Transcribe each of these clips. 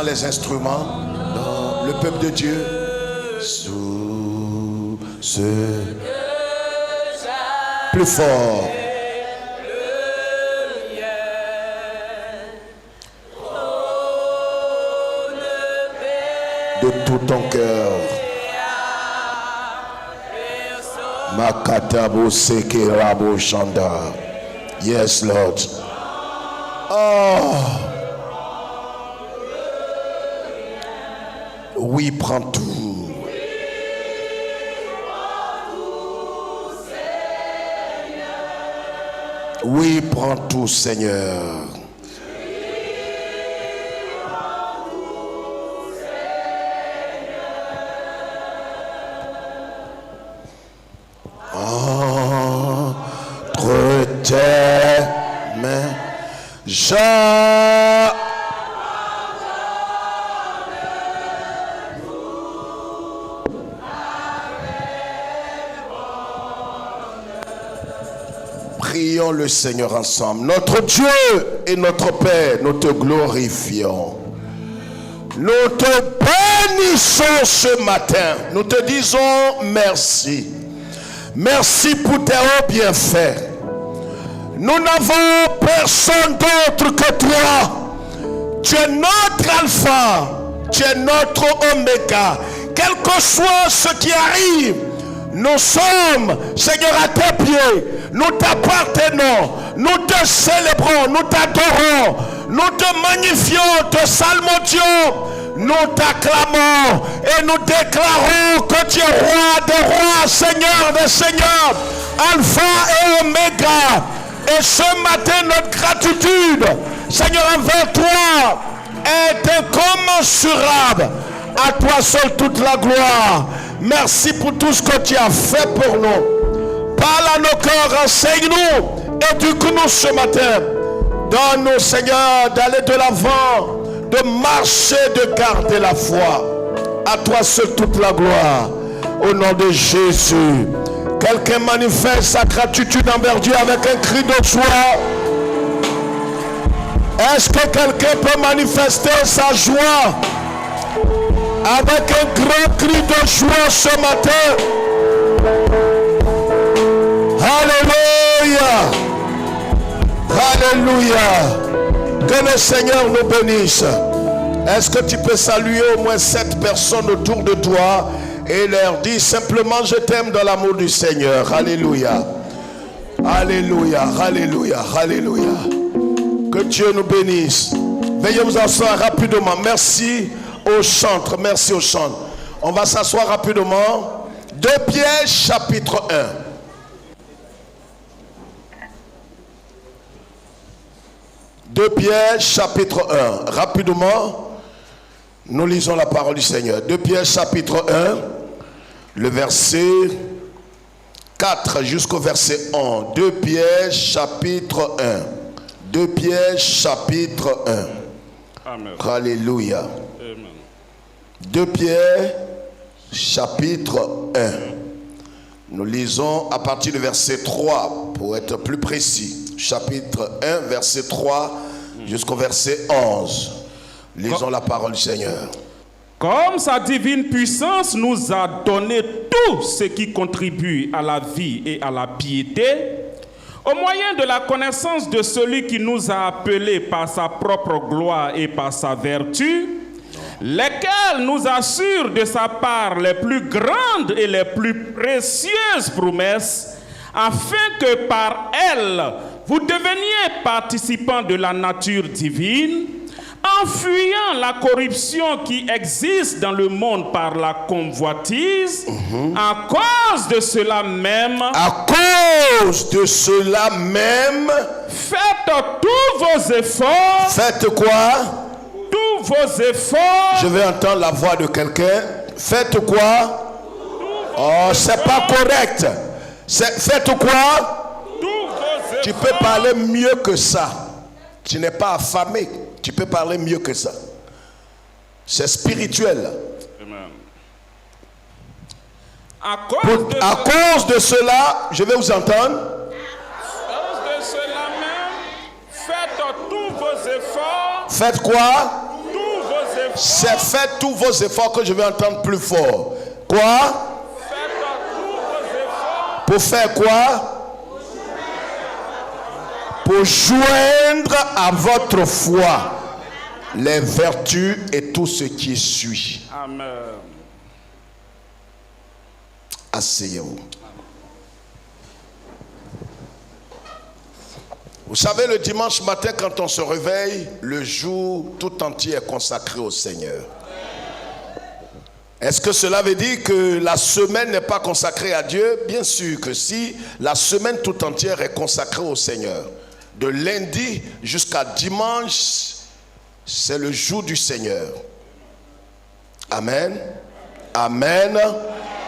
sans les instruments, dans le peuple de Dieu, sous ce plus fort. De tout ton cœur. Makatabo seke rabo shanda. Yes, Lord. Oh. Oui, prends tout. Oui, prends tout, Seigneur. Entre tes mains, prions le Seigneur ensemble. Notre Dieu et notre Père, nous te glorifions. Nous te bénissons ce matin. Nous te disons merci. Merci pour tes hauts bienfaits. Nous n'avons personne d'autre que toi. Tu es notre alpha. Tu es notre oméga. Quel que soit ce qui arrive, nous sommes, Seigneur, à tes pieds. Nous t'appartenons. Nous te célébrons. Nous t'adorons. Nous te magnifions, te salmodions. Nous t'acclamons et nous déclarons que tu es roi des rois, Seigneur des seigneurs, Alpha et Oméga. Et ce matin, notre gratitude, Seigneur, envers toi est incommensurable. À toi seul toute la gloire. Merci pour tout ce que tu as fait pour nous. Parle à nos cœurs, enseigne-nous, éduque-nous ce matin. Donne-nous, Seigneur, d'aller de l'avant, de marcher, de garder la foi. À toi seul toute la gloire. Au nom de Jésus. Quelqu'un manifeste sa gratitude envers Dieu avec un cri de joie. Est-ce que quelqu'un peut manifester sa joie avec un grand cri de joie ce matin? Alléluia. Alléluia. Que le Seigneur nous bénisse. Est-ce que tu peux saluer au moins 7 personnes autour de toi et leur dire simplement je t'aime dans l'amour du Seigneur. Alléluia. Alléluia. Alléluia. Alléluia. Que Dieu nous bénisse. Veuillez vous asseoir rapidement. Merci aux chantres. Merci aux chantres. On va s'asseoir rapidement. 2 Pierre chapitre 1. 2 Pierre chapitre 1. Rapidement, nous lisons la parole du Seigneur. 2 Pierre chapitre 1, le verset 4 jusqu'au verset 11. 2 Pierre chapitre 1. 2 Pierre chapitre 1. Amen. Alléluia. Amen. 2 Pierre chapitre 1. Nous lisons à partir du verset 3 pour être plus précis. Chapitre 1, verset 3 jusqu'au verset 11. Lisons la parole du Seigneur. Comme sa divine puissance nous a donné tout ce qui contribue à la vie et à la piété, au moyen de la connaissance de celui qui nous a appelés par sa propre gloire et par sa vertu, lesquels nous assurent de sa part les plus grandes et les plus précieuses promesses, afin que par elles, vous deveniez participants de la nature divine, en fuyant la corruption qui existe dans le monde par la convoitise, à cause de cela même, faites tous vos efforts. Faites quoi? Tous vos efforts. Je vais entendre la voix de quelqu'un. Faites quoi? Oh, c'est pas correct. Faites quoi? Tu peux parler mieux que ça. Tu n'es pas affamé. Tu peux parler mieux que ça. C'est spirituel. Amen. À cause de cela, je vais vous entendre. À cause de cela même, faites tous vos efforts. Faites quoi? Tous vos efforts. C'est faites tous vos efforts que je vais entendre plus fort. Quoi? Pour faire quoi? Pour joindre à votre foi les vertus et tout ce qui suit. Amen. Asseyez-vous. Vous savez, le dimanche matin, quand on se réveille, le jour tout entier est consacré au Seigneur. Est-ce que cela veut dire que la semaine n'est pas consacrée à Dieu? Bien sûr que si, la semaine tout entière est consacrée au Seigneur. De lundi jusqu'à dimanche, c'est le jour du Seigneur. Amen. Amen.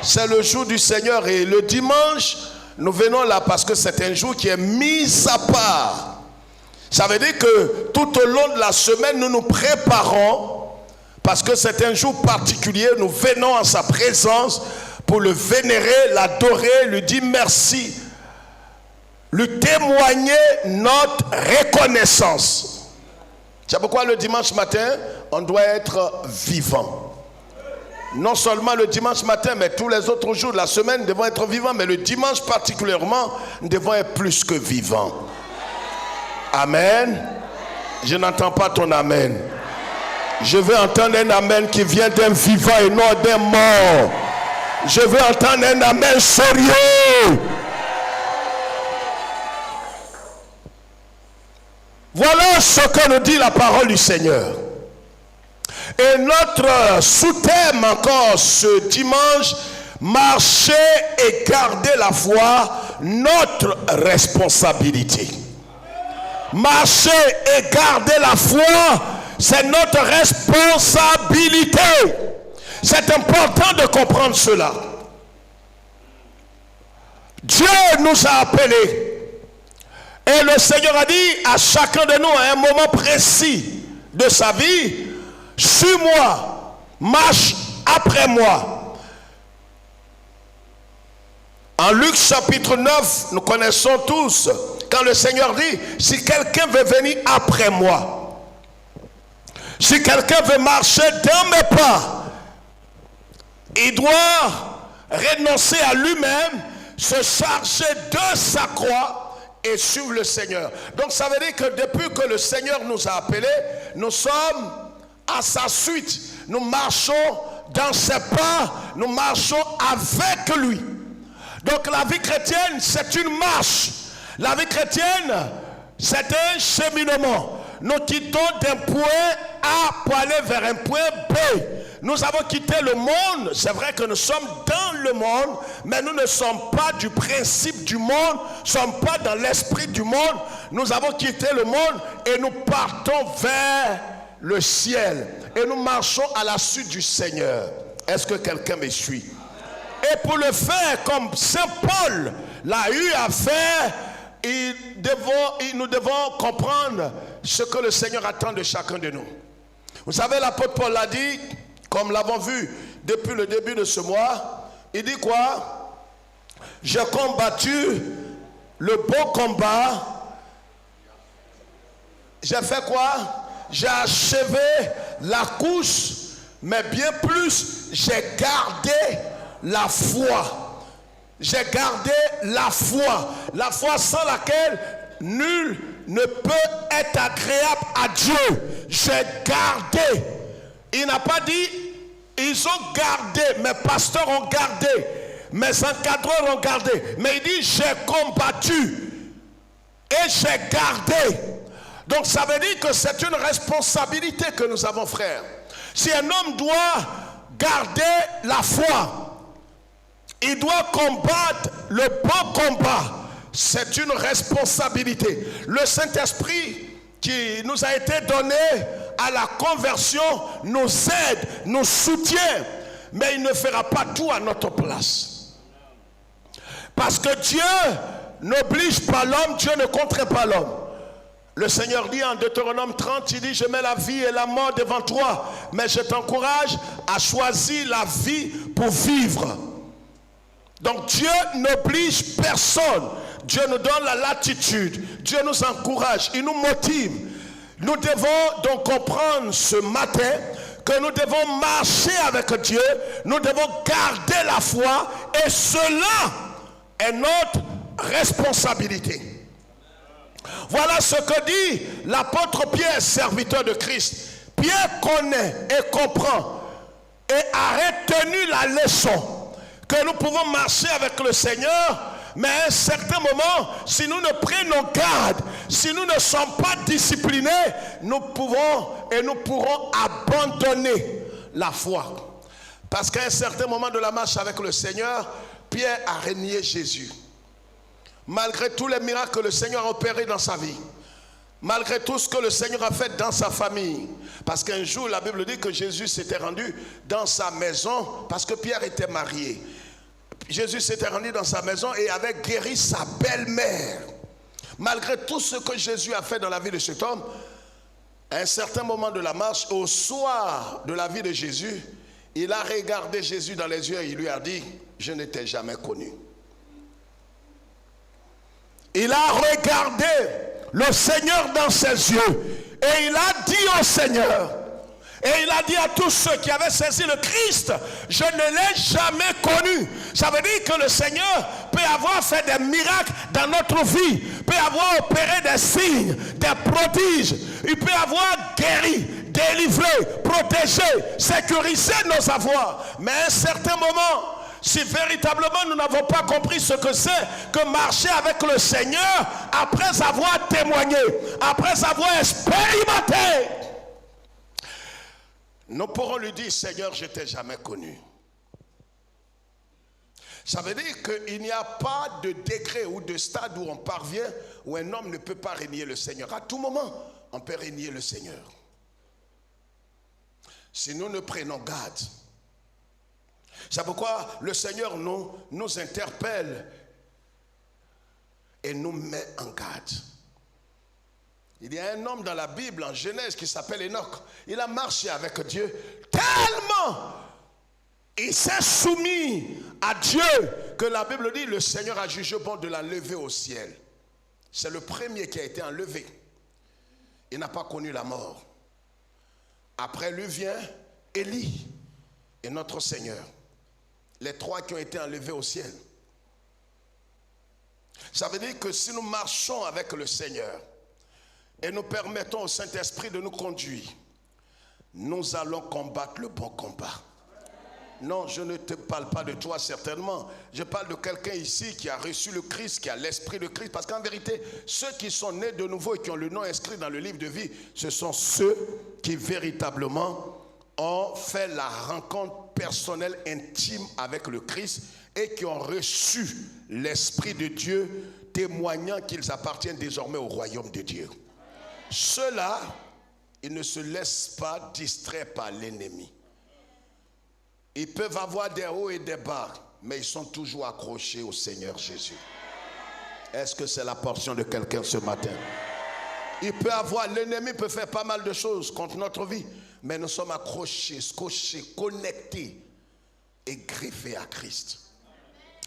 C'est le jour du Seigneur et le dimanche, nous venons là parce que c'est un jour qui est mis à part. Ça veut dire que tout au long de la semaine, nous nous préparons parce que c'est un jour particulier. Nous venons en sa présence pour le vénérer, l'adorer, lui dire merci, lui témoigner notre reconnaissance. C'est pourquoi le dimanche matin, on doit être vivant. Non seulement le dimanche matin, mais tous les autres jours de la semaine, nous devons être vivants. Mais le dimanche particulièrement, nous devons être plus que vivants. Amen. Je n'entends pas ton amen. Je veux entendre un amen qui vient d'un vivant et non d'un mort. Je veux entendre un amen sérieux. Voilà ce que nous dit la parole du Seigneur. Et notre sous-thème encore ce dimanche, marcher et garder la foi, notre responsabilité. Marcher et garder la foi, c'est notre responsabilité. C'est important de comprendre cela. Dieu nous a appelés. Et le Seigneur a dit à chacun de nous à un moment précis de sa vie, suis-moi, marche après moi. En Luc chapitre 9, nous connaissons tous, quand le Seigneur dit, si quelqu'un veut venir après moi, si quelqu'un veut marcher dans mes pas, il doit renoncer à lui-même, se charger de sa croix et suivre le Seigneur. Donc ça veut dire que depuis que le Seigneur nous a appelés, nous sommes à sa suite. Nous marchons dans ses pas, nous marchons avec lui. Donc la vie chrétienne, c'est une marche. La vie chrétienne, c'est un cheminement. Nous quittons d'un point A pour aller vers un point B. Nous avons quitté le monde. C'est vrai que nous sommes dans le monde, mais nous ne sommes pas du principe du monde. Nous ne sommes pas dans l'esprit du monde. Nous avons quitté le monde et nous partons vers le ciel. Et nous marchons à la suite du Seigneur. Est-ce que quelqu'un me suit? Et pour le faire comme Saint Paul l'a eu à faire, nous devons comprendre ce que le Seigneur attend de chacun de nous. Vous savez, l'apôtre Paul l'a dit, comme l'avons vu depuis le début de ce mois, il dit quoi? J'ai combattu le bon combat. J'ai fait quoi? J'ai achevé la course, mais bien plus, j'ai gardé la foi. J'ai gardé la foi sans laquelle nul ne peut être agréable à Dieu. J'ai gardé. Il n'a pas dit, ils ont gardé, mes pasteurs ont gardé, mes encadreurs ont gardé, mais il dit, j'ai combattu et j'ai gardé. Donc ça veut dire que c'est une responsabilité que nous avons, frère. Si un homme doit garder la foi, il doit combattre le bon combat. C'est une responsabilité. Le Saint-Esprit qui nous a été donné à la conversion nous aide, nous soutient, mais il ne fera pas tout à notre place. Parce que Dieu n'oblige pas l'homme, Dieu ne contraint pas l'homme. Le Seigneur dit en Deutéronome 30, il dit, je mets la vie et la mort devant toi, mais je t'encourage à choisir la vie pour vivre. Donc Dieu n'oblige personne. Dieu nous donne la latitude. Dieu nous encourage. Il nous motive. Nous devons donc comprendre ce matin que nous devons marcher avec Dieu, nous devons garder la foi, et cela est notre responsabilité. Voilà ce que dit l'apôtre Pierre, serviteur de Christ. Pierre connaît et comprend et a retenu la leçon que nous pouvons marcher avec le Seigneur, mais à un certain moment, si nous ne prenons garde, si nous ne sommes pas disciplinés, nous pourrons abandonner la foi. Parce qu'à un certain moment de la marche avec le Seigneur, Pierre a renié Jésus. Malgré tous les miracles que le Seigneur a opérés dans sa vie, malgré tout ce que le Seigneur a fait dans sa famille, parce qu'un jour la Bible dit que Jésus s'était rendu dans sa maison parce que Pierre était marié. Jésus s'était rendu dans sa maison et avait guéri sa belle-mère. Malgré tout ce que Jésus a fait dans la vie de cet homme, à un certain moment de la marche, au soir de la vie de Jésus, il a regardé Jésus dans les yeux et il lui a dit: je ne t'ai jamais connu. Il a regardé le Seigneur dans ses yeux et il a dit au Seigneur, et il a dit à tous ceux qui avaient saisi le Christ: je ne l'ai jamais connu. Ça veut dire que le Seigneur peut avoir fait des miracles dans notre vie, peut avoir opéré des signes, des prodiges, il peut avoir guéri, délivré, protégé, sécurisé nos avoirs. Mais à un certain moment, si véritablement nous n'avons pas compris ce que c'est que marcher avec le Seigneur, après avoir témoigné, après avoir expérimenté, nous pourrons lui dire: Seigneur, je ne t'ai jamais connu. Ça veut dire qu'il n'y a pas de degré ou de stade où on parvient, où un homme ne peut pas régner le Seigneur. À tout moment, on peut régner le Seigneur. Si nous ne prenons garde. C'est pourquoi le Seigneur nous interpelle et nous met en garde. Il y a un homme dans la Bible, en Genèse, qui s'appelle Enoch. Il a marché avec Dieu tellement il s'est soumis à Dieu que la Bible dit: le Seigneur a jugé bon de l'enlever au ciel. C'est le premier qui a été enlevé. Il n'a pas connu la mort. Après lui vient Élie et notre Seigneur. Les trois qui ont été enlevés au ciel. Ça veut dire que si nous marchons avec le Seigneur et nous permettons au Saint-Esprit de nous conduire, nous allons combattre le bon combat. Non, je ne te parle pas de toi certainement. Je parle de quelqu'un ici qui a reçu le Christ, qui a l'esprit de Christ. Parce qu'en vérité, ceux qui sont nés de nouveau et qui ont le nom inscrit dans le livre de vie, ce sont ceux qui véritablement ont fait la rencontre personnelle, intime avec le Christ et qui ont reçu l'Esprit de Dieu, témoignant qu'ils appartiennent désormais au royaume de Dieu. Ceux-là, ils ne se laissent pas distraire par l'ennemi. Ils peuvent avoir des hauts et des bas, mais ils sont toujours accrochés au Seigneur Jésus. Est-ce que c'est la portion de quelqu'un ce matin? L'ennemi peut faire pas mal de choses contre notre vie, mais nous sommes accrochés, scotchés, connectés et greffés à Christ.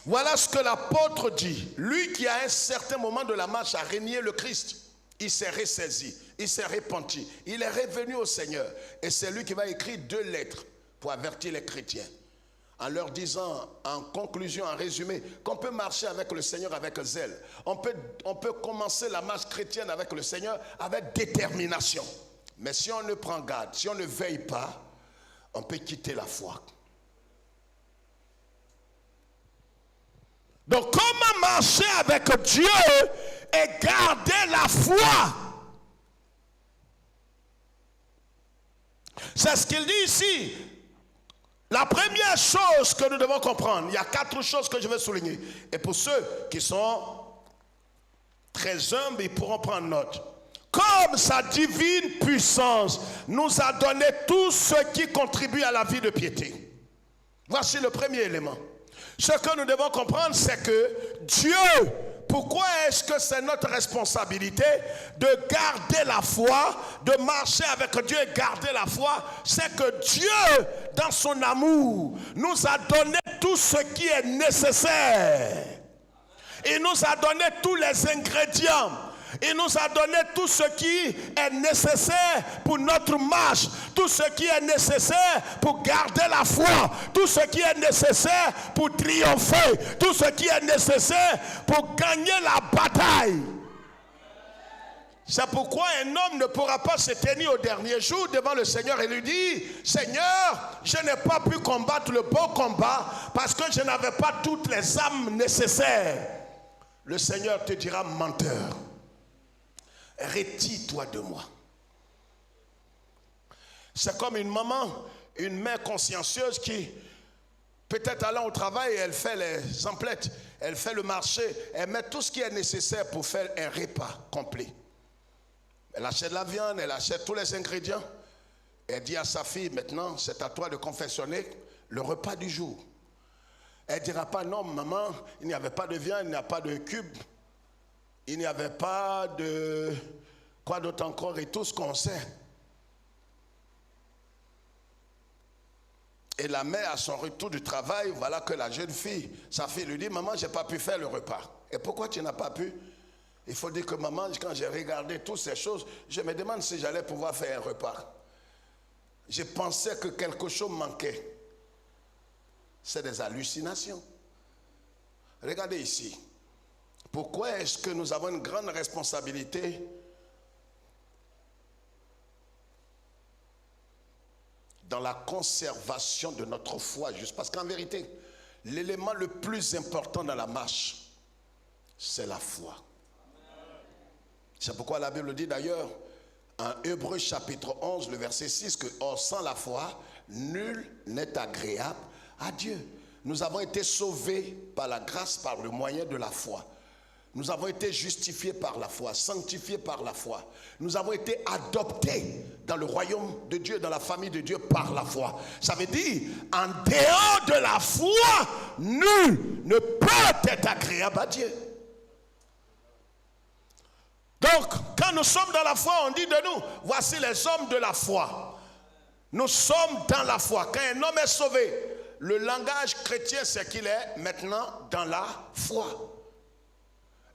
Voilà ce que l'apôtre dit. Lui qui à un certain moment de la marche a renié le Christ, il s'est ressaisi, il s'est repenti, il est revenu au Seigneur. Et c'est lui qui va écrire 2 lettres pour avertir les chrétiens, en leur disant, en conclusion, en résumé, qu'on peut marcher avec le Seigneur avec zèle. On peut commencer la marche chrétienne avec le Seigneur avec détermination. Mais si on ne prend garde, si on ne veille pas, on peut quitter la foi. Donc comment marcher avec Dieu et garder la foi? C'est ce qu'il dit ici. La première chose que nous devons comprendre, il y a 4 choses que je vais souligner. Et pour ceux qui sont très humbles, ils pourront prendre note. Comme sa divine puissance nous a donné tout ce qui contribue à la vie de piété. Voici le premier élément. Ce que nous devons comprendre, c'est que Dieu, pourquoi est-ce que c'est notre responsabilité de garder la foi, de marcher avec Dieu et garder la foi? C'est que Dieu, dans son amour, nous a donné tout ce qui est nécessaire. Il nous a donné tous les ingrédients Il nous a donné tout ce qui est nécessaire pour notre marche, tout ce qui est nécessaire pour garder la foi, tout ce qui est nécessaire pour triompher, tout ce qui est nécessaire pour gagner la bataille. C'est pourquoi un homme ne pourra pas se tenir au dernier jour devant le Seigneur et lui dire: Seigneur, je n'ai pas pu combattre le bon combat parce que je n'avais pas toutes les armes nécessaires. Le Seigneur te dira: menteur, retire-toi de moi. C'est comme une maman, une mère consciencieuse qui, peut-être allant au travail, elle fait les emplettes, elle fait le marché, elle met tout ce qui est nécessaire pour faire un repas complet. Elle achète la viande, elle achète tous les ingrédients. Elle dit à sa fille: maintenant, c'est à toi de confectionner le repas du jour. Elle ne dira pas: non, maman, il n'y avait pas de viande, il n'y a pas de cube, il n'y avait pas de... quoi d'autre encore, et tout ce qu'on sait. Et la mère, à son retour du travail, voilà que la jeune fille, sa fille lui dit: maman, je n'ai pas pu faire le repas. Et pourquoi tu n'as pas pu? Il faut dire que maman, quand j'ai regardé toutes ces choses, je me demande si j'allais pouvoir faire un repas. Je pensais que quelque chose manquait. C'est des hallucinations. Regardez ici. Pourquoi est-ce que nous avons une grande responsabilité dans la conservation de notre foi? Juste parce qu'en vérité, l'élément le plus important dans la marche, c'est la foi. C'est pourquoi la Bible dit d'ailleurs en Hébreux chapitre 11, le verset 6, que or, sans la foi, nul n'est agréable à Dieu. Nous avons été sauvés par la grâce, par le moyen de la foi. Nous avons été justifiés par la foi, sanctifiés par la foi. Nous avons été adoptés dans le royaume de Dieu, dans la famille de Dieu par la foi. Ça veut dire, en dehors de la foi, nul ne peut être agréable à Dieu. Donc, quand nous sommes dans la foi, on dit de nous: voici les hommes de la foi. Nous sommes dans la foi. Quand un homme est sauvé, le langage chrétien, c'est qu'il est maintenant dans la foi.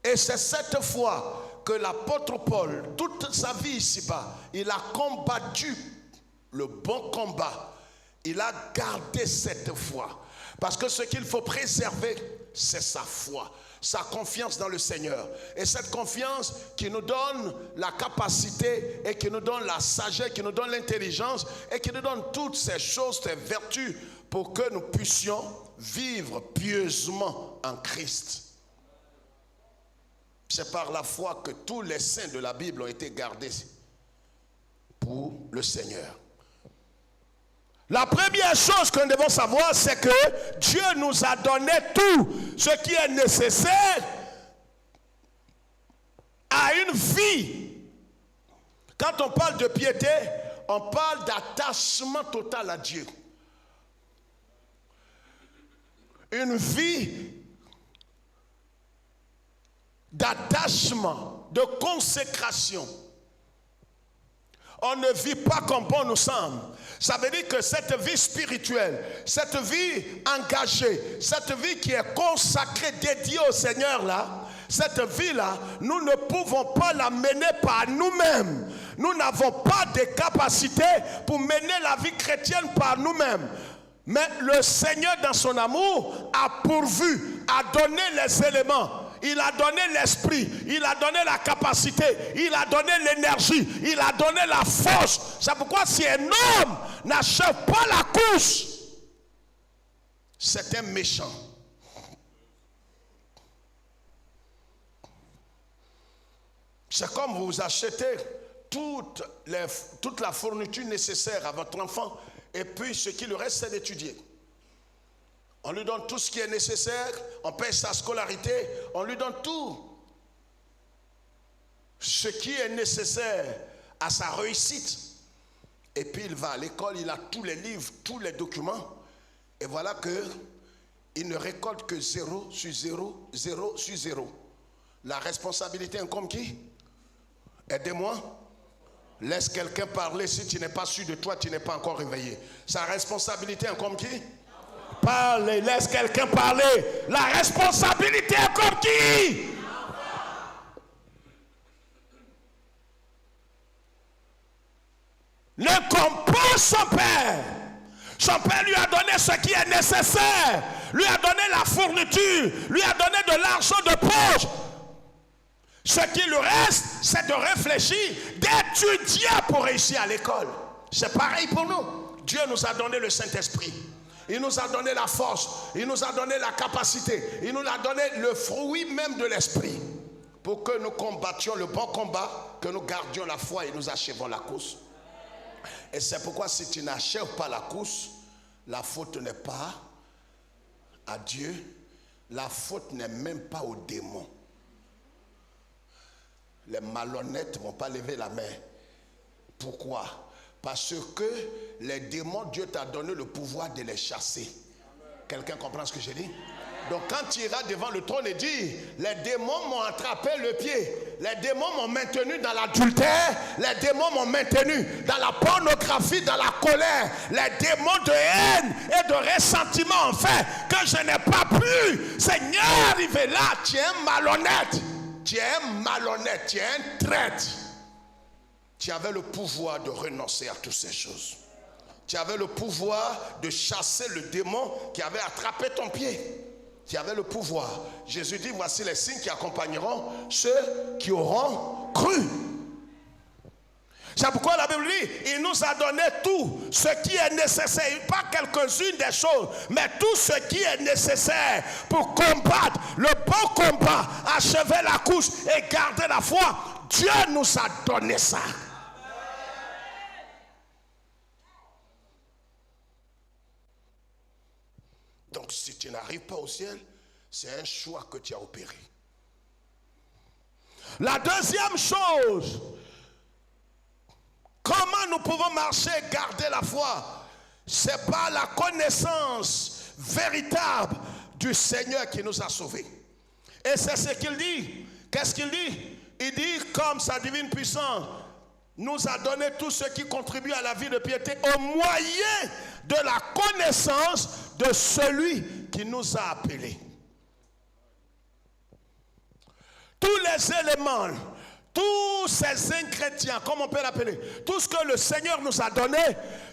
Et c'est cette foi que l'apôtre Paul, toute sa vie ici-bas, il a combattu le bon combat. Il a gardé cette foi. Parce que ce qu'il faut préserver, c'est sa foi, sa confiance dans le Seigneur. Et cette confiance qui nous donne la capacité et qui nous donne la sagesse, qui nous donne l'intelligence et qui nous donne toutes ces choses, ces vertus pour que nous puissions vivre pieusement en Christ. C'est par la foi que tous les saints de la Bible ont été gardés pour le Seigneur. La première chose que nous devons savoir, c'est que Dieu nous a donné tout ce qui est nécessaire à une vie. Quand on parle de piété, on parle d'attachement total à Dieu. Une vie d'attachement, de consécration. On ne vit pas comme bon nous semble. Ça veut dire que cette vie spirituelle, cette vie engagée, cette vie qui est consacrée, dédiée au Seigneur là, cette vie-là, nous ne pouvons pas la mener par nous-mêmes. Nous n'avons pas de capacité pour mener la vie chrétienne par nous-mêmes. Mais le Seigneur, dans son amour, a pourvu, a donné les éléments. Il a donné l'esprit, il a donné la capacité, il a donné l'énergie, il a donné la force. C'est pourquoi si un homme n'achève pas la course, c'est un méchant. C'est comme vous achetez toute la fourniture nécessaire à votre enfant et puis ce qui lui reste, c'est d'étudier. On lui donne tout ce qui est nécessaire, on paye sa scolarité, on lui donne tout ce qui est nécessaire à sa réussite. Et puis il va à l'école, il a tous les livres, tous les documents. Et voilà qu'il ne récolte que 0 sur 0, 0 sur 0. La responsabilité incombe qui? Aidez-moi. Laisse quelqu'un parler. Si tu n'es pas sûr de toi, tu n'es pas encore réveillé. Sa responsabilité incombe qui? Parlez, laisse quelqu'un parler. La responsabilité est comme qui? Son père lui a donné ce qui est nécessaire. Lui a donné la fourniture. Lui a donné de l'argent de poche. Ce qui lui reste, c'est de réfléchir, d'étudier pour réussir à l'école. C'est pareil pour nous. Dieu nous a donné le Saint-Esprit. Il nous a donné la force. Il nous a donné la capacité. Il nous a donné le fruit même de l'Esprit. Pour que nous combattions le bon combat, que nous gardions la foi et nous achevons la course. Et c'est pourquoi si tu n'achèves pas la course, la faute n'est pas à Dieu. La faute n'est même pas aux démons. Les malhonnêtes ne vont pas lever la main. Pourquoi? Parce que les démons, Dieu t'a donné le pouvoir de les chasser. Quelqu'un comprend ce que je dis? Donc quand tu iras devant le trône et dis, les démons m'ont attrapé le pied, les démons m'ont maintenu dans l'adultère, les démons m'ont maintenu dans la pornographie, dans la colère, les démons de haine et de ressentiment, enfin, que je n'ai pas pu, Seigneur, arriver là, tu es un malhonnête, tu es un malhonnête, tu es un traître. Tu avais le pouvoir de renoncer à toutes ces choses. Tu avais le pouvoir de chasser le démon qui avait attrapé ton pied. Tu avais le pouvoir. Jésus dit, voici les signes qui accompagneront ceux qui auront cru. C'est pourquoi la Bible dit, il nous a donné tout ce qui est nécessaire. Pas quelques-unes des choses, mais tout ce qui est nécessaire pour combattre le bon combat, achever la course et garder la foi. Dieu nous a donné ça. Donc si tu n'arrives pas au ciel, c'est un choix que tu as opéré. La deuxième chose, comment nous pouvons marcher et garder la foi? C'est par la connaissance véritable du Seigneur qui nous a sauvés. Et c'est ce qu'il dit. Qu'est-ce qu'il dit? Il dit, comme sa divine puissance nous a donné tout ce qui contribue à la vie de piété au moyen de la connaissance de celui qui nous a appelés. Tous les éléments, tous ces ingrédients, comme on peut l'appeler, tout ce que le Seigneur nous a donné,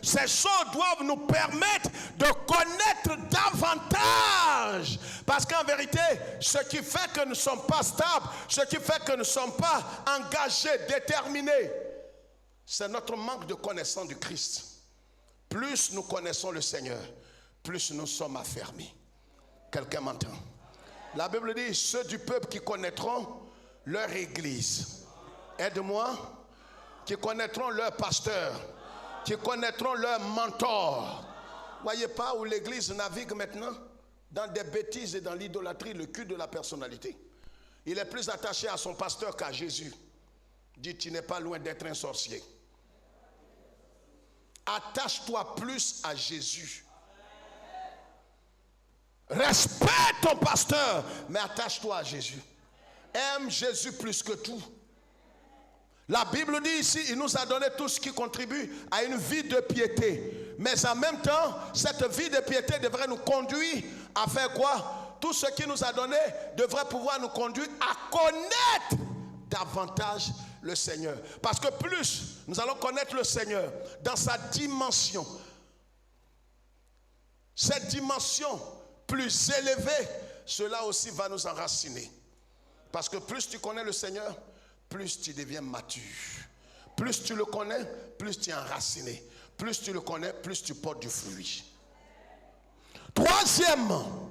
ces choses doivent nous permettre de connaître davantage. Parce qu'en vérité, ce qui fait que nous ne sommes pas stables, ce qui fait que nous ne sommes pas engagés, déterminés, c'est notre manque de connaissance du Christ. Plus nous connaissons le Seigneur, plus nous sommes affermis. Quelqu'un m'entend? La Bible dit, ceux du peuple qui connaîtront leur église, aide-moi, qui connaîtront leur pasteur, qui connaîtront leur mentor. Voyez pas où l'église navigue maintenant? Dans des bêtises et dans l'idolâtrie, le culte de la personnalité. Il est plus attaché à son pasteur qu'à Jésus. Dit, tu n'es pas loin d'être un sorcier. Attache-toi plus à Jésus. Respecte ton pasteur, mais attache-toi à Jésus. Aime Jésus plus que tout. La Bible dit ici, il nous a donné tout ce qui contribue à une vie de piété. Mais en même temps, cette vie de piété devrait nous conduire à faire quoi? Tout ce qu'il nous a donné devrait pouvoir nous conduire à connaître davantage le Seigneur. Parce que plus nous allons connaître le Seigneur dans sa dimension, cette dimension plus élevée, cela aussi va nous enraciner. Parce que plus tu connais le Seigneur, plus tu deviens mature. Plus tu le connais, plus tu es enraciné. Plus tu le connais, plus tu portes du fruit. Troisièmement,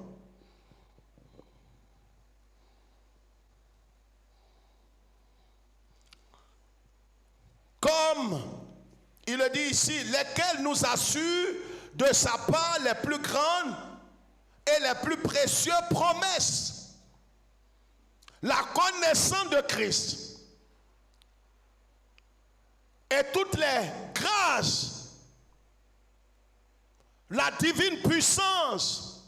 comme il le dit ici, lesquels nous assurent de sa part les plus grandes et les plus précieuses promesses. La connaissance de Christ et toutes les grâces, la divine puissance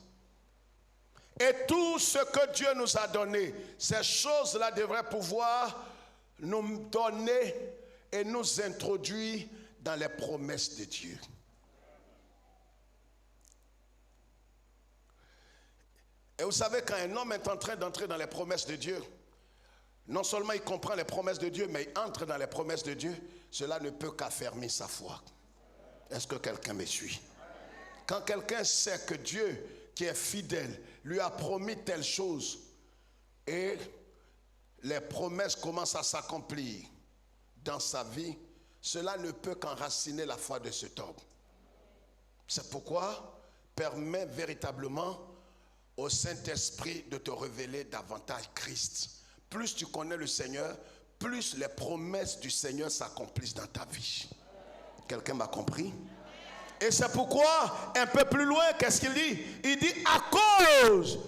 et tout ce que Dieu nous a donné, ces choses-là devraient pouvoir nous donner et nous introduire dans les promesses de Dieu. Et vous savez, quand un homme est en train d'entrer dans les promesses de Dieu, non seulement il comprend les promesses de Dieu, mais il entre dans les promesses de Dieu, cela ne peut qu'affermir sa foi. Est-ce que quelqu'un me suit? Quand quelqu'un sait que Dieu, qui est fidèle, lui a promis telle chose, et les promesses commencent à s'accomplir dans sa vie, cela ne peut qu'enraciner la foi de cet homme. C'est pourquoi permet véritablement au Saint-Esprit de te révéler davantage Christ. Plus tu connais le Seigneur, plus les promesses du Seigneur s'accomplissent dans ta vie. Quelqu'un m'a compris? Et c'est pourquoi, un peu plus loin, qu'est-ce qu'il dit? Il dit à cause.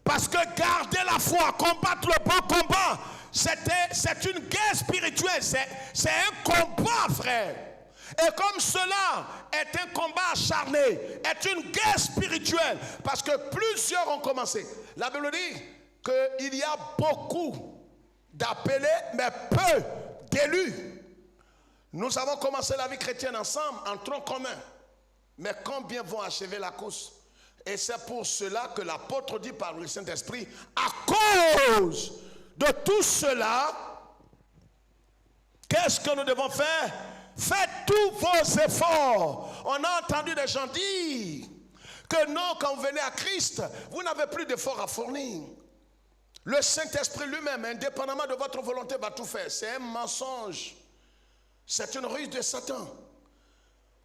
Parce que garder la foi, combattre le bon combat, c'est une guerre spirituelle, c'est un combat, frère. Et comme cela est un combat acharné, est une guerre spirituelle, parce que plusieurs ont commencé. La Bible dit qu'il y a beaucoup d'appelés, mais peu d'élus. Nous avons commencé la vie chrétienne ensemble, en tronc commun. Mais combien vont achever la course? Et c'est pour cela que l'apôtre dit par le Saint-Esprit, à cause de tout cela, qu'est-ce que nous devons faire? Faites tous vos efforts. On a entendu des gens dire que non, quand vous venez à Christ, vous n'avez plus d'efforts à fournir. Le Saint-Esprit lui-même, indépendamment de votre volonté, va tout faire. C'est un mensonge. C'est une ruse de Satan.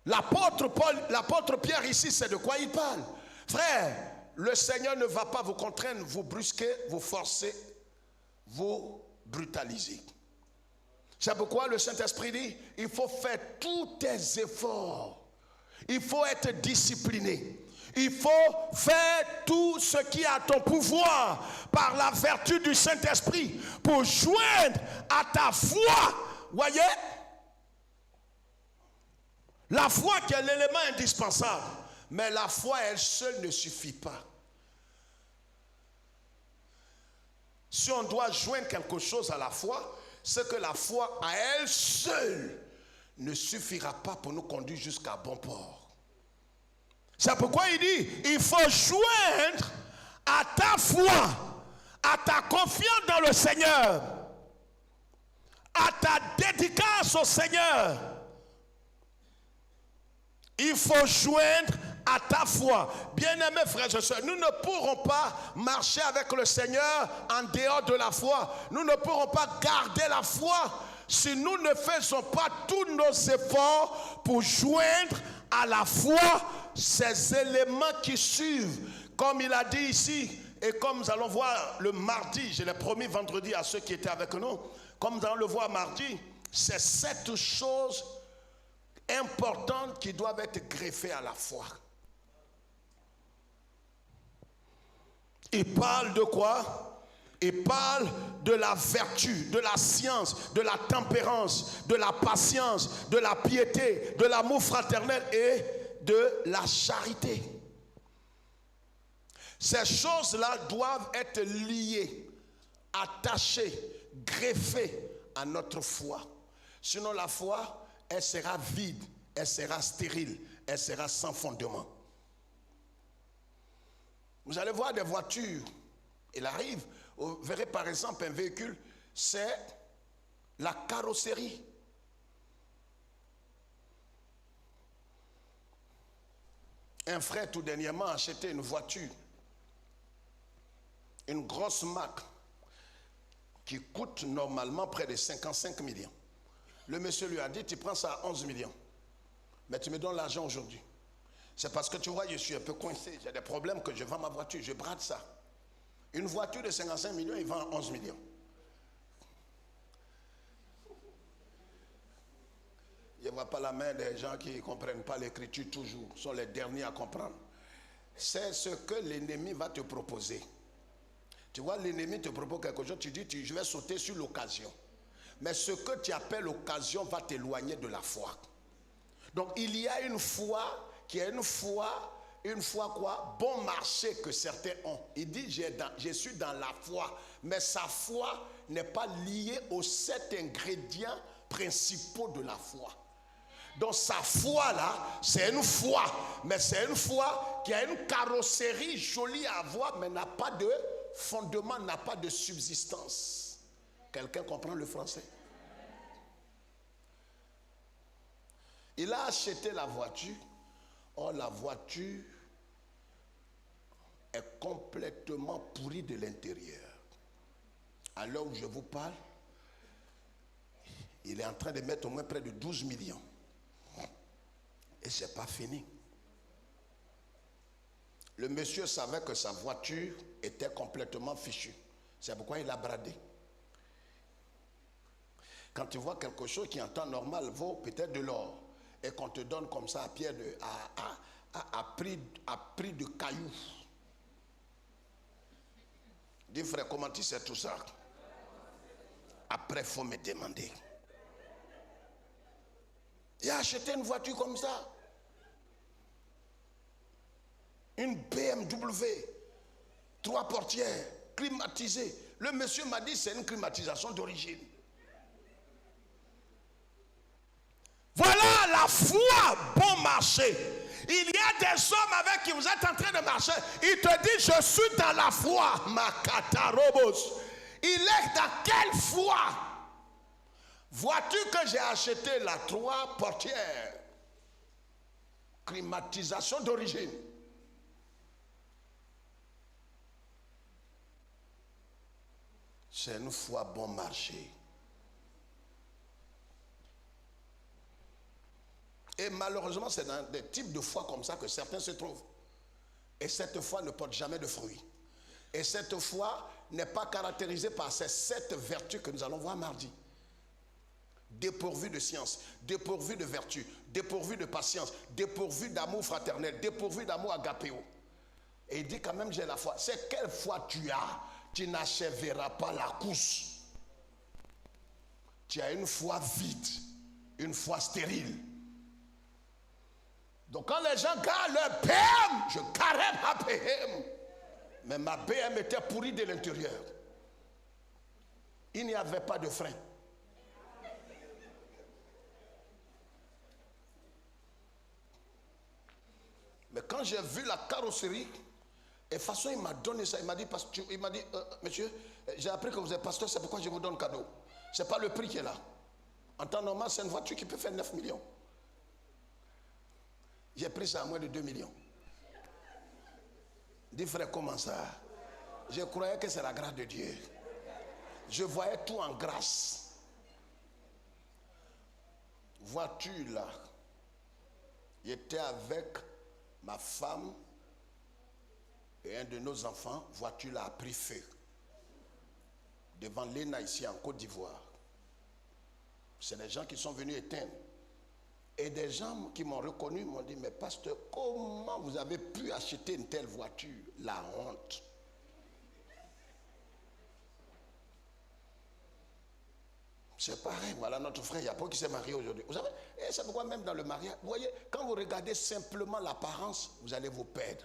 L'apôtre Pierre ici, c'est de quoi il parle? Frère, le Seigneur ne va pas vous contraindre, vous brusquer, vous forcer, vous brutaliser. C'est pourquoi le Saint-Esprit dit, il faut faire tous tes efforts. Il faut être discipliné. Il faut faire tout ce qui est à ton pouvoir par la vertu du Saint-Esprit pour joindre à ta foi. Voyez? La foi qui est l'élément indispensable. Mais la foi elle seule ne suffit pas. Si on doit joindre quelque chose à la foi, c'est que la foi à elle seule ne suffira pas pour nous conduire jusqu'à bon port. C'est pourquoi il dit, il faut joindre à ta foi, à ta confiance dans le Seigneur, à ta dédicace au Seigneur. Il faut joindre à ta foi. Bien-aimés frères et sœurs, nous ne pourrons pas marcher avec le Seigneur en dehors de la foi. Nous ne pourrons pas garder la foi si nous ne faisons pas tous nos efforts pour joindre à la foi ces éléments qui suivent. Comme il a dit ici, et comme nous allons voir le mardi, je l'ai promis vendredi à ceux qui étaient avec nous, comme nous allons le voir mardi, c'est 7 choses importantes qui doivent être greffées à la foi. Il parle de quoi? Il parle de la vertu, de la science, de la tempérance, de la patience, de la piété, de l'amour fraternel et de la charité. Ces choses-là doivent être liées, attachées, greffées à notre foi. Sinon la foi, elle sera vide, elle sera stérile, elle sera sans fondement. Vous allez voir des voitures, il arrive, vous verrez par exemple un véhicule, c'est la carrosserie. Un frère tout dernièrement a acheté une voiture, une grosse marque, qui coûte normalement près de 55 millions. Le monsieur lui a dit, tu prends ça à 11 millions, mais tu me donnes l'argent aujourd'hui. C'est parce que tu vois, je suis un peu coincé, j'ai des problèmes que je vends ma voiture, je brade ça. Une voiture de 55 millions, il vend à 11 millions. Je ne vois pas la main des gens qui ne comprennent pas l'écriture toujours, sont les derniers à comprendre. C'est ce que l'ennemi va te proposer. Tu vois, l'ennemi te propose quelque chose, tu dis, je vais sauter sur l'occasion. Mais ce que tu appelles l'occasion va t'éloigner de la foi. Donc il y a une foi qui est une foi quoi? Bon marché que certains ont. Il dit, je suis dans la foi. Mais sa foi n'est pas liée aux 7 ingrédients principaux de la foi. Donc sa foi là, c'est une foi. Mais c'est une foi qui a une carrosserie jolie à voir, mais n'a pas de fondement, n'a pas de subsistance. Quelqu'un comprend le français? Il a acheté la voiture. Or, la voiture est complètement pourrie de l'intérieur. À l'heure où je vous parle, il est en train de mettre au moins près de 12 millions. Et ce n'est pas fini. Le monsieur savait que sa voiture était complètement fichue. C'est pourquoi il a bradé. Quand tu vois quelque chose qui en temps normal vaut peut-être de l'or et qu'on te donne comme ça à prix de cailloux. Dis frère, comment tu sais tout ça? Après, il faut me demander. Il a acheté une voiture comme ça. Une BMW, 3 portières, climatisée. Le monsieur m'a dit c'est une climatisation d'origine. Voilà la foi bon marché. Il y a des hommes avec qui vous êtes en train de marcher. Il te dit je suis dans la foi. Makatarobos. Il est dans quelle foi? Voiture que j'ai achetée, la 3 portières, climatisation d'origine. C'est une foi bon marché. Et malheureusement, c'est dans des types de foi comme ça que certains se trouvent. Et cette foi ne porte jamais de fruits. Et cette foi n'est pas caractérisée par ces 7 vertus que nous allons voir mardi. Dépourvu de science, dépourvu de vertu, dépourvu de patience, dépourvu d'amour fraternel, dépourvu d'amour agapéo. Et il dit quand même j'ai la foi. C'est quelle foi tu as? Tu n'achèveras pas la course. Tu as une foi vide, une foi stérile. Donc quand les gens gardent leur BM, je caresse ma BM. Mais ma BM était pourrie de l'intérieur. Il n'y avait pas de frein. Mais quand j'ai vu la carrosserie, et de toute façon il m'a donné ça, il m'a dit, monsieur, j'ai appris que vous êtes pasteur, c'est pourquoi je vous donne cadeau. Ce n'est pas le prix qui est là. En temps normal, c'est une voiture qui peut faire 9 millions. J'ai pris ça à moins de 2 millions. Dis frère, comment ça? Je croyais que c'est la grâce de Dieu. Je voyais tout en grâce. Voiture là. J'étais avec ma femme et un de nos enfants. Voiture là a pris feu. Devant l'ENA ici en Côte d'Ivoire. C'est des gens qui sont venus éteindre. Et des gens qui m'ont reconnu m'ont dit, mais pasteur, comment vous avez pu acheter une telle voiture? La honte. C'est pareil, voilà notre frère Yapo qui s'est marié aujourd'hui. Vous savez, et c'est pourquoi même dans le mariage, vous voyez, quand vous regardez simplement l'apparence, vous allez vous perdre.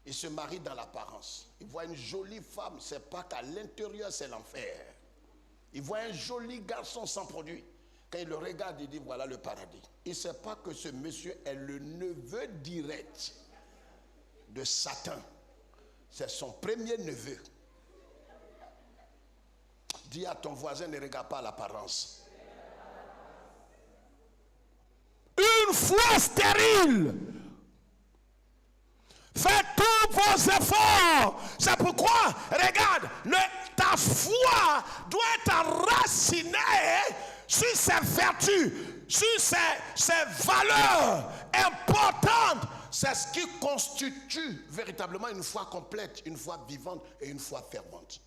Il se marie dans l'apparence. Il voit une jolie femme, c'est pas qu'à l'intérieur c'est l'enfer. Il voit un joli garçon sans produit. Quand il le regarde, il dit voilà le paradis. Il ne sait pas que ce monsieur est le neveu direct de Satan. C'est son premier neveu. Dis à ton voisin, ne regarde pas l'apparence. Une foi stérile. Faites tous vos efforts. C'est pourquoi, regarde, ta foi doit être enracinée sur ses vertus, sur ses valeurs importantes. C'est ce qui constitue véritablement une foi complète, une foi vivante et une foi fervente.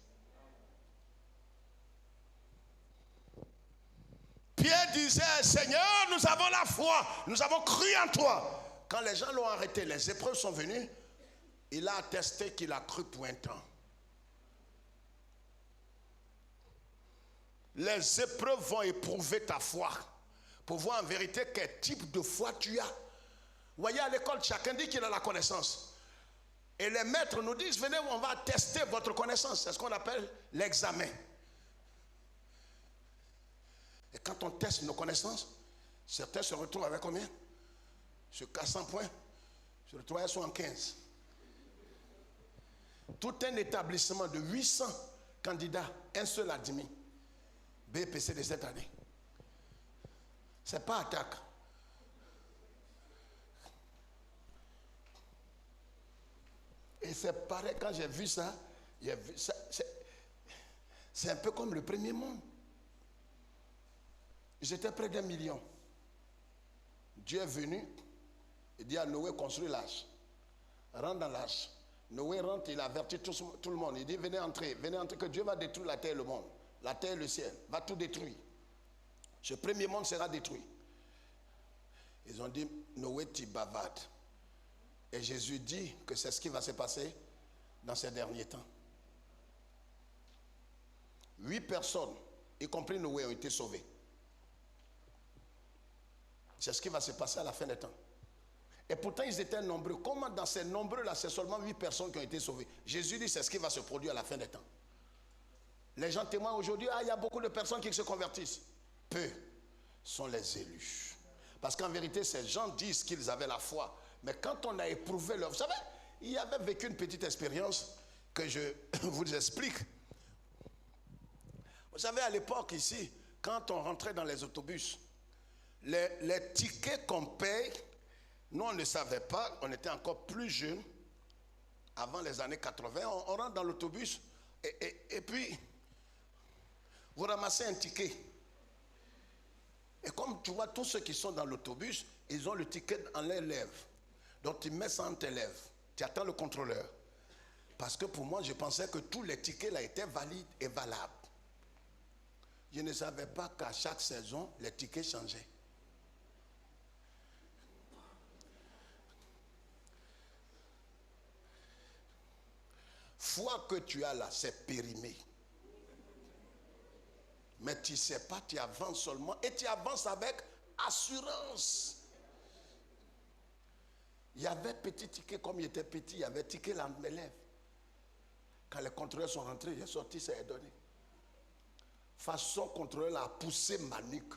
Pierre disait, Seigneur, nous avons la foi, nous avons cru en toi. Quand les gens l'ont arrêté, les épreuves sont venues, il a attesté qu'il a cru pour un temps. Les épreuves vont éprouver ta foi pour voir en vérité quel type de foi tu as. Vous voyez, à l'école, chacun dit qu'il a la connaissance. Et les maîtres nous disent, venez, on va tester votre connaissance. C'est ce qu'on appelle l'examen. Et quand on teste nos connaissances, certains se retrouvent avec combien? Sur 400 points, sur le 375. Tout un établissement de 800 candidats, un seul admis. BPC de cette année. Ce n'est pas attaque. Et c'est pareil, quand j'ai vu ça, c'est un peu comme le premier monde. J'étais près d'1 million. Dieu est venu, il dit à Noé, construis l'arche. Rentre dans l'arche. Noé rentre, il avertit tout le monde. Il dit, venez entrer, que Dieu va détruire la terre et le monde. La terre et le ciel, va tout détruire. Ce premier monde sera détruit. Ils ont dit, Noé, tu bavardes. Et Jésus dit que c'est ce qui va se passer dans ces derniers temps. 8 personnes, y compris Noé, ont été sauvées. C'est ce qui va se passer à la fin des temps. Et pourtant, ils étaient nombreux. Comment dans ces nombreux-là, c'est seulement 8 personnes qui ont été sauvées? Jésus dit, c'est ce qui va se produire à la fin des temps. Les gens témoignent aujourd'hui, il y a beaucoup de personnes qui se convertissent. Peu sont les élus. Parce qu'en vérité, ces gens disent qu'ils avaient la foi. Mais quand on a éprouvé leur... Vous savez, il y avait vécu une petite expérience que je vous explique. Vous savez, à l'époque ici, quand on rentrait dans les autobus, les tickets qu'on paye, nous on ne savait pas, on était encore plus jeunes, avant les années 80, on rentre dans l'autobus et puis vous ramassez un ticket. Et comme tu vois, tous ceux qui sont dans l'autobus, ils ont le ticket en les lèvres. Donc tu mets ça en tes lèvres, tu attends le contrôleur. Parce que pour moi, je pensais que tous les tickets là étaient valides et valables. Je ne savais pas qu'à chaque saison, les tickets changeaient. Foi que tu as là, c'est périmé. Mais tu ne sais pas, tu avances seulement. Et tu avances avec assurance. Il y avait petit ticket, comme il était petit, il y avait ticket dans mes lèvres. Quand les contrôleurs sont rentrés, j'ai sorti, ça est donné. Façon contrôleur a poussé ma nuque.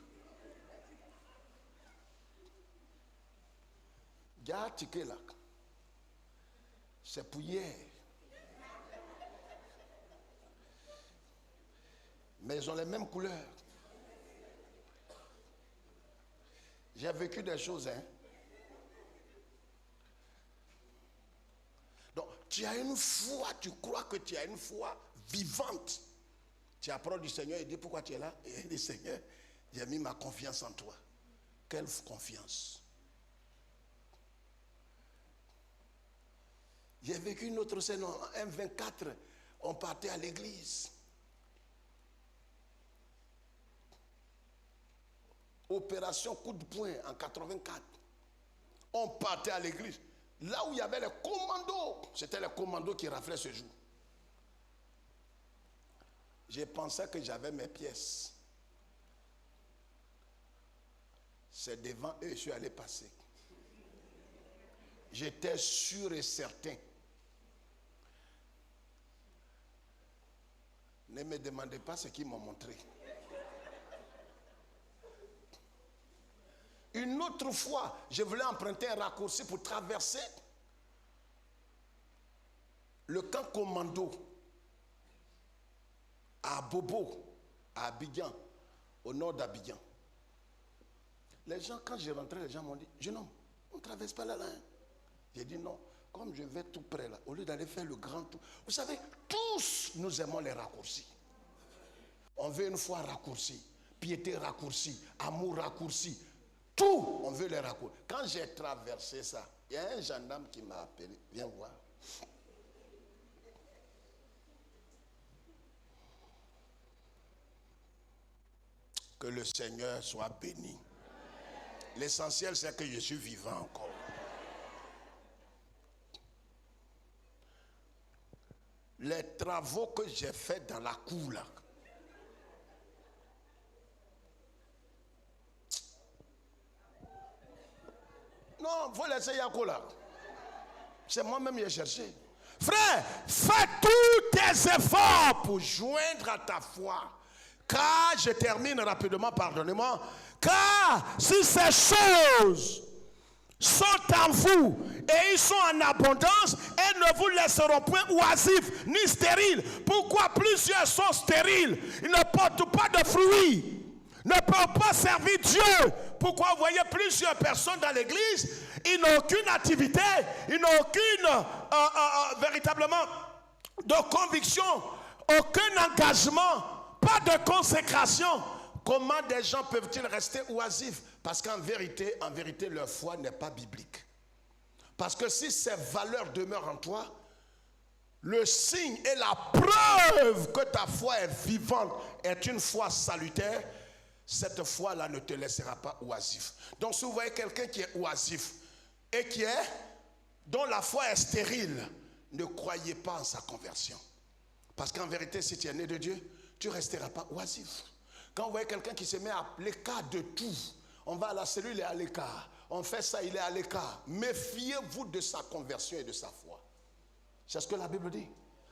Il y a un ticket là. C'est pour hier. Mais ils ont les mêmes couleurs. J'ai vécu des choses, hein. Donc, tu as une foi, tu crois que tu as une foi vivante. Tu approches du Seigneur et dis, pourquoi tu es là? Et il dit, Seigneur, j'ai mis ma confiance en toi. Quelle confiance? J'ai vécu une autre scène, en M24, on partait à l'église. Opération coup de poing en 84. On partait à l'église. Là où il y avait les commandos, c'était les commandos qui raflaient ce jour. J'ai pensé que j'avais mes pièces. C'est devant eux que je suis allé passer. J'étais sûr et certain. Ne me demandez pas ce qu'ils m'ont montré. Une autre fois, je voulais emprunter un raccourci pour traverser le camp commando à Bobo, à Abidjan, au nord d'Abidjan. Les gens, quand je rentrais, les gens m'ont dit, jeune homme, on ne traverse pas là. Hein. J'ai dit non, comme je vais tout près là, au lieu d'aller faire le grand tour. Vous savez, tous nous aimons les raccourcis. On veut une foi raccourcie, piété raccourcie, amour raccourci. Tout, on veut les raccourcis. Quand j'ai traversé ça, il y a un gendarme qui m'a appelé. Viens voir. Que le Seigneur soit béni. L'essentiel, c'est que je suis vivant encore. Les travaux que j'ai faits dans la cour là, non, il faut laisser Yako là. C'est moi-même qui ai cherché. Frère, fais tous tes efforts pour joindre à ta foi. Car, je termine rapidement, pardonnez-moi. Car si ces choses sont en vous et ils sont en abondance, elles ne vous laisseront point oisifs ni stériles. Pourquoi plusieurs sont stériles? Ils ne portent pas de fruits. ne peuvent pas servir Dieu. Pourquoi vous voyez plusieurs personnes dans l'église, ils n'ont aucune activité, ils n'ont aucune véritablement de conviction, aucun engagement, pas de consécration. Comment des gens peuvent-ils rester oisifs? Parce qu'en vérité, leur foi n'est pas biblique. Parce que si ces valeurs demeurent en toi, le signe et la preuve que ta foi est vivante, est une foi salutaire, cette foi-là ne te laissera pas oisif. Donc si vous voyez quelqu'un qui est oisif et dont la foi est stérile, ne croyez pas en sa conversion. Parce qu'en vérité, si tu es né de Dieu, tu ne resteras pas oisif. Quand vous voyez quelqu'un qui se met à l'écart de tout, on va à la cellule, il est à l'écart. On fait ça, il est à l'écart. Méfiez-vous de sa conversion et de sa foi. C'est ce que la Bible dit.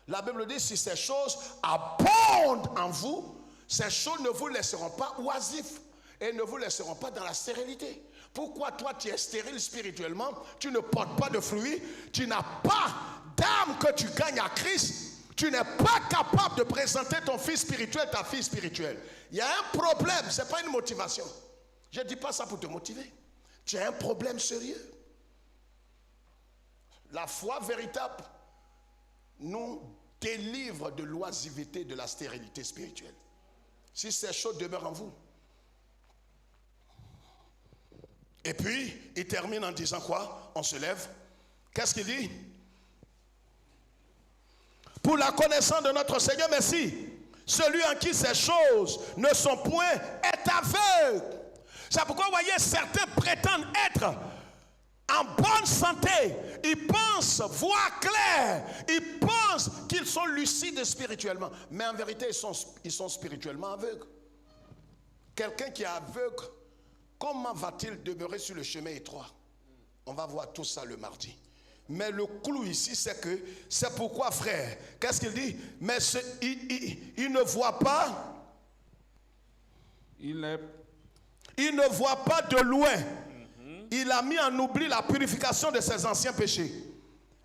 La Bible dit, si ces choses abondent en vous, ces choses ne vous laisseront pas oisifs et ne vous laisseront pas dans la stérilité. Pourquoi toi tu es stérile spirituellement, tu ne portes pas de fruits, tu n'as pas d'âme que tu gagnes à Christ, tu n'es pas capable de présenter ton fils spirituel, ta fille spirituelle. Il y a un problème, ce n'est pas une motivation. Je ne dis pas ça pour te motiver. Tu as un problème sérieux. La foi véritable nous délivre de l'oisiveté, de la stérilité spirituelle. Si ces choses demeurent en vous. Et puis, il termine en disant quoi? On se lève. Qu'est-ce qu'il dit? Pour la connaissance de notre Seigneur, mais si celui en qui ces choses ne sont point est aveugle. C'est pourquoi vous voyez, certains prétendent être en bonne santé. Ils pensent voir clair. Ils pensent qu'ils sont lucides spirituellement. Mais en vérité, ils sont spirituellement aveugles. Quelqu'un qui est aveugle, comment va-t-il demeurer sur le chemin étroit? On va voir tout ça le mardi. Mais le clou ici, c'est que, c'est pourquoi, frère, qu'est-ce qu'il dit? Mais il ne voit pas. Il ne voit pas de loin. Il a mis en oubli la purification de ses anciens péchés.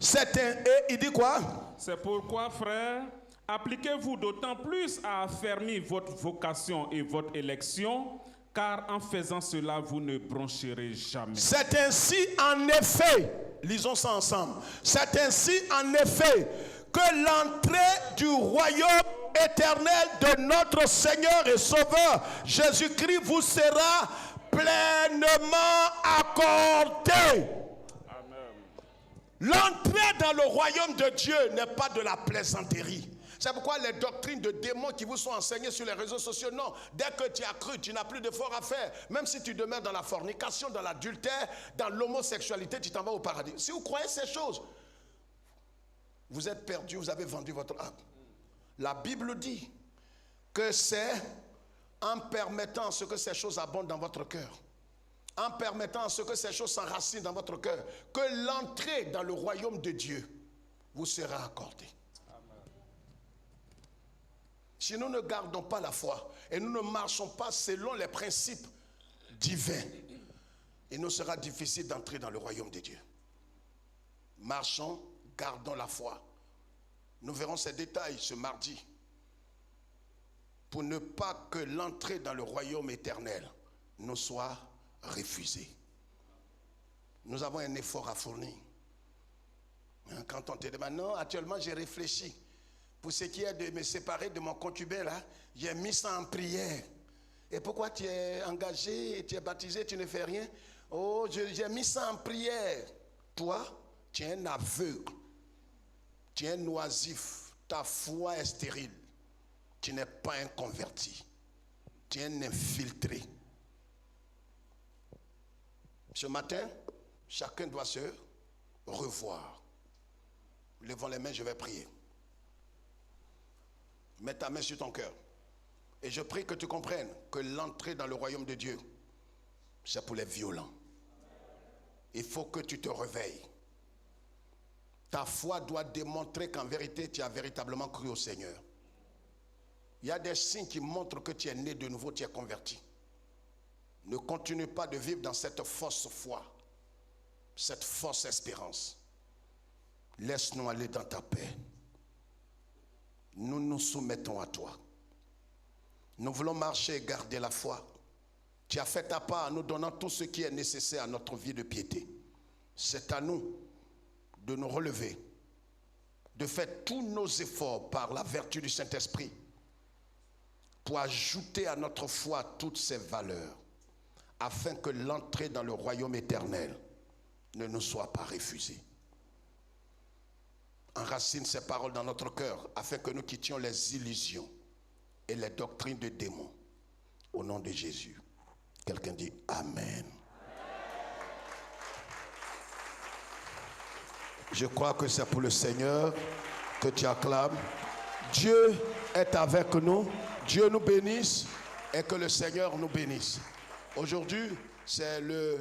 Et il dit quoi? C'est pourquoi, frère, appliquez-vous d'autant plus à affermir votre vocation et votre élection, car en faisant cela, vous ne broncherez jamais. C'est ainsi, en effet, lisons ça ensemble. C'est ainsi, en effet, que l'entrée du royaume éternel de notre Seigneur et Sauveur Jésus-Christ vous sera pleinement accordée. Amen. L'entrée dans le royaume de Dieu n'est pas de la plaisanterie. C'est pourquoi les doctrines de démons qui vous sont enseignées sur les réseaux sociaux, non. Dès que tu as cru, tu n'as plus d'effort à faire. Même si tu demeures dans la fornication, dans l'adultère, dans l'homosexualité, tu t'en vas au paradis. Si vous croyez ces choses, vous êtes perdu, vous avez vendu votre âme. La Bible dit que c'est en permettant ce que ces choses abondent dans votre cœur, en permettant ce que ces choses s'enracinent dans votre cœur, que l'entrée dans le royaume de Dieu vous sera accordée. Si nous ne gardons pas la foi et nous ne marchons pas selon les principes divins, il nous sera difficile d'entrer dans le royaume de Dieu. Marchons, gardons la foi. Nous verrons ces détails ce mardi pour ne pas que l'entrée dans le royaume éternel nous soit refusée. Nous avons un effort à fournir. Quand on te demande, non, actuellement j'ai réfléchi. Pour ce qui est de me séparer de mon concubin là, j'ai mis ça en prière. Et pourquoi tu es engagé, tu es baptisé, tu ne fais rien? Oh, j'ai mis ça en prière. Toi, tu es un aveugle. Tu es un oisif. Ta foi est stérile. Tu n'es pas un converti. Tu es un infiltré. Ce matin, chacun doit se revoir. Levons les mains, je vais prier. Mets ta main sur ton cœur. Et je prie que tu comprennes que l'entrée dans le royaume de Dieu, c'est pour les violents. Il faut que tu te réveilles. Ta foi doit démontrer qu'en vérité, tu as véritablement cru au Seigneur. Il y a des signes qui montrent que tu es né de nouveau, tu es converti. Ne continue pas de vivre dans cette fausse foi, cette fausse espérance. Laisse-nous aller dans ta paix. Nous nous soumettons à toi. Nous voulons marcher et garder la foi Tu as fait ta part en nous donnant tout ce qui est nécessaire à notre vie de piété. C'est à nous de nous relever, de faire tous nos efforts par la vertu du Saint-Esprit pour ajouter à notre foi toutes ces valeurs, afin que l'entrée dans le royaume éternel ne nous soit pas refusée. Enracine ces paroles dans notre cœur, afin que nous quittions les illusions et les doctrines de démons. Au nom de Jésus. Quelqu'un dit Amen. Je crois que c'est pour le Seigneur que tu acclames. Dieu est avec nous. Dieu nous bénisse et que le Seigneur nous bénisse. Aujourd'hui, c'est le